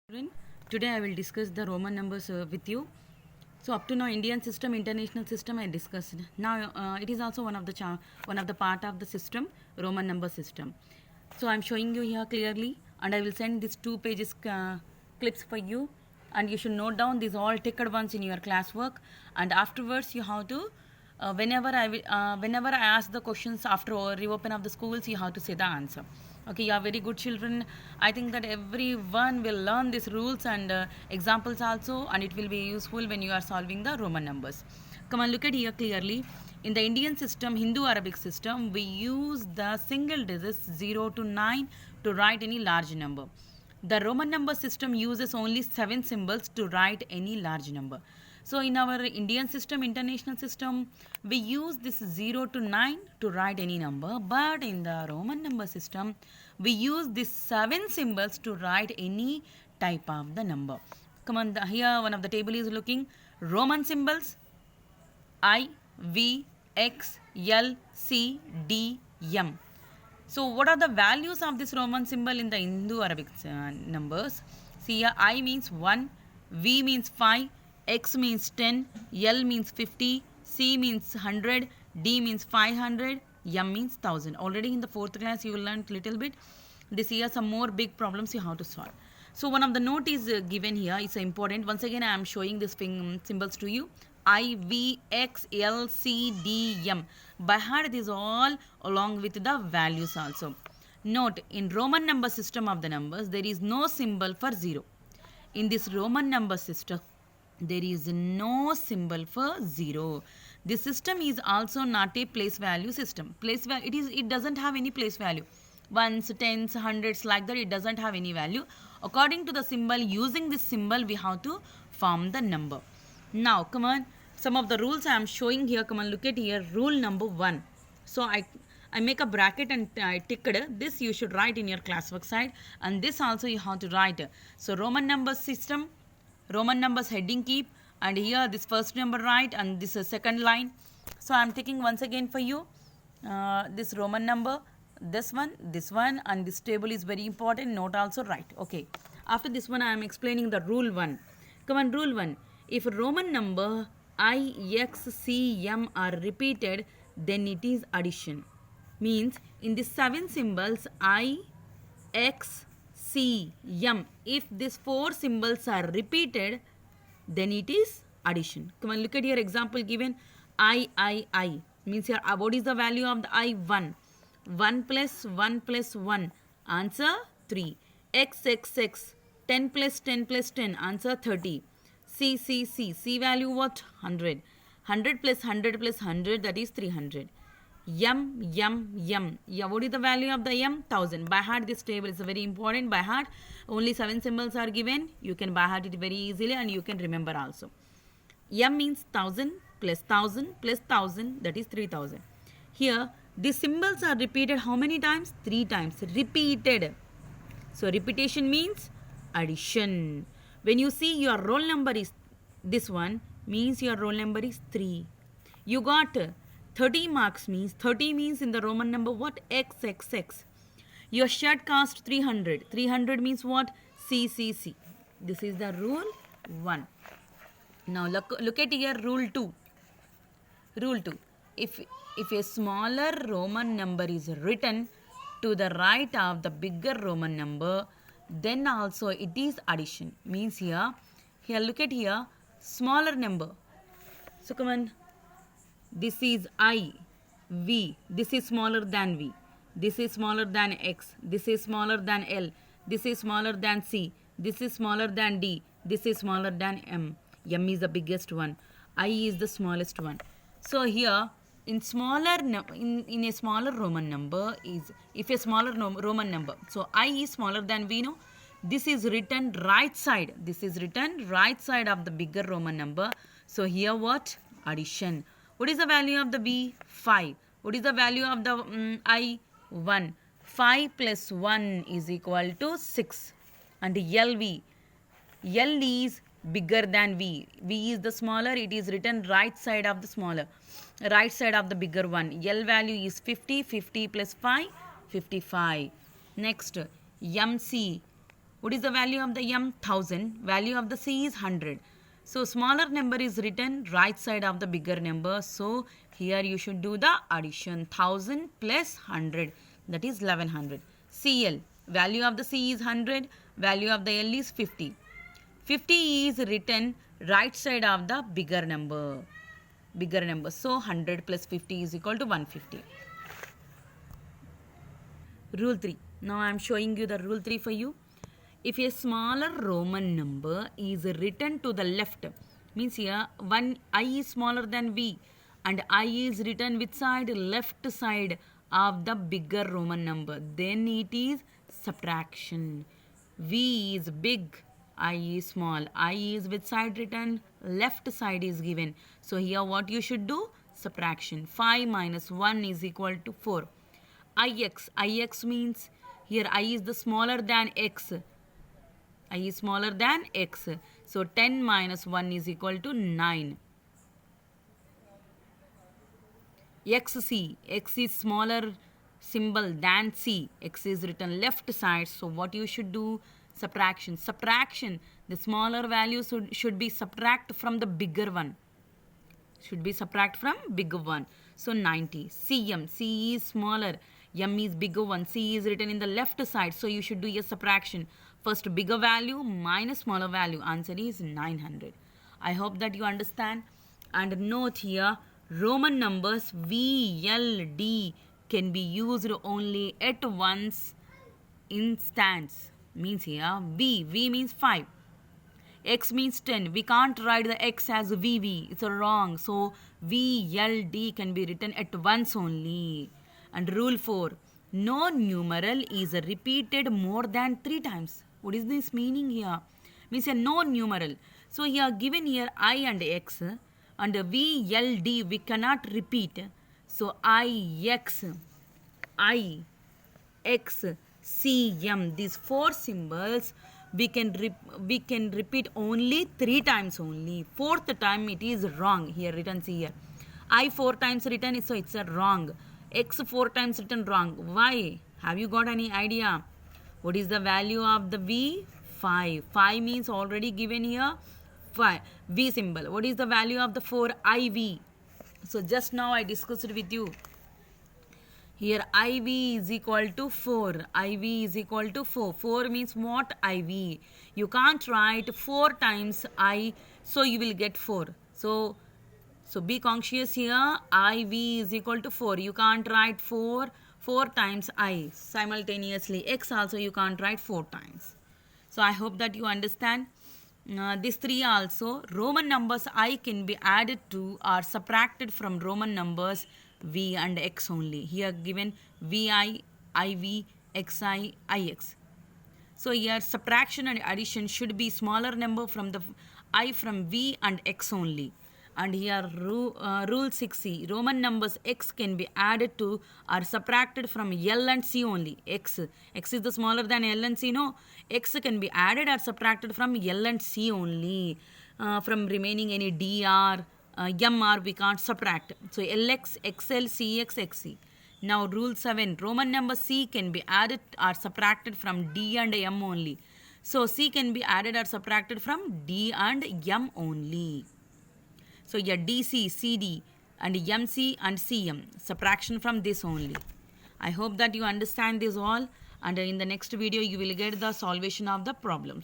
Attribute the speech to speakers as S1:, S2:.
S1: Children, today I will discuss the Roman numbers with you. So up to now, Indian system, international system, I discussed. Now it is also one of the part of the system, Roman number system. So I'm showing you here clearly, and I will send these 2 pages clips for you, and you should note down these all ticked ones in your classwork, and afterwards you have to. Whenever I ask the questions after reopen of the schools, you have to say the answer. Okay, you are very good children. I think that everyone will learn these rules and examples also, and it will be useful when you are solving the Roman numbers. Come on, look at here clearly. In the Indian system, Hindu Arabic system, we use the single digits 0 to 9 to write any large number. The Roman number system uses only 7 symbols to write any large number. So in our Indian system, international system, we use this 0 to 9 to write any number. But in the Roman number system, we use these 7 symbols to write any type of the number. Come on, here one of the table is looking. Roman symbols I, V, X, L, C, D, M. So what are the values of this Roman symbol in the Hindu Arabic numbers? See here, I means 1, V means 5, X means 10, L means 50, C means 100, D means 500, M means 1000. Already in the 4th class you will learn little bit. This here some more big problems you have to solve. So one of the note is given here. It's important. Once again I am showing these symbols to you. I, V, X, L, C, D, M. By heart these all along with the values also. Note, in Roman number system of the numbers, there is no symbol for 0. In this Roman number system, there is no symbol for 0. This system is also not a place value system. It doesn't have any place value. Ones, tens, hundreds, like that, it doesn't have any value. According to the symbol, using this symbol, we have to form the number. Now, come on. Some of the rules I am showing here. Come on, look at here. Rule number 1. So, I make a bracket and I ticked. This you should write in your classwork side. And this also you have to write. So, Roman number system. Roman numbers heading keep. And here this first number write. And this is second line. So, I am taking once again for you. This Roman number. This one. And this table is very important. Note also write. Okay. After this one I am explaining the rule 1. Come on, rule 1. If Roman number I, X, C, M are repeated, then it is addition. Means in the 7 symbols I, X, C, M, if these 4 symbols are repeated, then it is addition. Come on, look at your example given. I. Means here, what is the value of the I? 1. 1 plus 1 plus 1. Answer 3. X. 10 plus 10 plus 10. Answer 30. C value what? 100. 100 plus 100 plus 100, that is 300. M. Yeah, what is the value of the M? 1000. By heart this table is very important. By heart only 7 symbols are given. You can by heart it very easily and you can remember also. M means 1000 plus 1000 plus 1000, that is 3000. Here these symbols are repeated how many times? 3 times. Repeated. So repetition means addition. When you see your roll number is this one, means your roll number is 3. You got 30 marks, means 30 means in the Roman number what? X. Your shirt cost 300. 300 means what? C. This is the rule 1. Now look at here rule 2. Rule 2. If a smaller Roman number is written to the right of the bigger Roman number, then also it is addition. Means here look at here, smaller number. So come on, this is I, V, this is smaller than V, this is smaller than X, this is smaller than L, this is smaller than C, this is smaller than D, this is smaller than M. M is the biggest one, I is the smallest one. So here in a smaller Roman number is, if a smaller Roman number, so I is smaller than V, no? This is written right side. This is written right side of the bigger Roman number. So here what? Addition. What is the value of the V? 5. What is the value of the I? 1. 5 plus 1 is equal to 6. And LV. L is bigger than V. V is the smaller. It is written right side of the smaller. Right side of the bigger one. L value is 50. 50 plus 5. 55. Next, MC. What is the value of the m? 1000. Value of the c is 100. So smaller number is written right side of the bigger number. So here you should do the addition. 1000 plus 100, that is 1100. CL, value of the C is 100, value of the L is 50. 50 is written right side of the bigger number. So 100 plus 50 is equal to 150. Rule 3. Now I am showing you the rule 3 for you. If a smaller Roman number is written to the left, means here one I is smaller than V and I is written which side? Left side of the bigger Roman number. Then it is subtraction. V is big, I is small. I is which side written? Left side is given. So here what you should do? Subtraction. 5 minus 1 is equal to 4. Ix means here I is the smaller than x. I is smaller than x. So 10 minus 1 is equal to 9. XC. X is smaller symbol than C. X is written left side. So what you should do? Subtraction. Subtraction. The smaller value should be subtract from the bigger one. Should be subtract from bigger one. So 90. CM. C is smaller. M is bigger one. C is written in the left side. So you should do a subtraction. First bigger value minus smaller value. Answer is 900. I hope that you understand. And note here, Roman numbers V, L, D can be used only at once instance. Means here V means 5. X means 10. We can't write the X as VV. It's wrong. So V, L, D can be written at once only. And rule 4. No numeral is repeated more than 3 times. What is this meaning here? Means a no numeral. So here given here I and X and V, L, D we cannot repeat. So I, X, C, M. These 4 symbols we can repeat only 3 times only. 4th time it is wrong. Here written, see here. I 4 times written, so it's a wrong. X 4 times written, wrong. Why? Have you got any idea? What is the value of the V? 5. 5 means already given here 5. V symbol. What is the value of the 4? IV. So just now I discussed with you. Here IV is equal to 4. IV is equal to 4. 4 means what? IV. You can't write 4 times I, so you will get 4. So be conscious here. IV is equal to 4. You can't write 4 times I simultaneously. X also you can't write 4 times. So I hope that you understand. These 3 also, Roman numbers I can be added to or subtracted from Roman numbers V and X only. Here given VI, IV, XI, IX. So here subtraction and addition should be smaller number from the I from V and X only. And here rule 6C, Roman numbers X can be added to or subtracted from L and C only. X is the smaller than L and C, no? X can be added or subtracted from L and C only. From remaining any DR, MR we can't subtract. So LX, XL, CX, XC. Now rule 7, Roman number C can be added or subtracted from D and M only. So C can be added or subtracted from D and M only. So your DC, CD and MC and CM, subtraction from this only. I hope that you understand this all, and in the next video you will get the solution of the problems.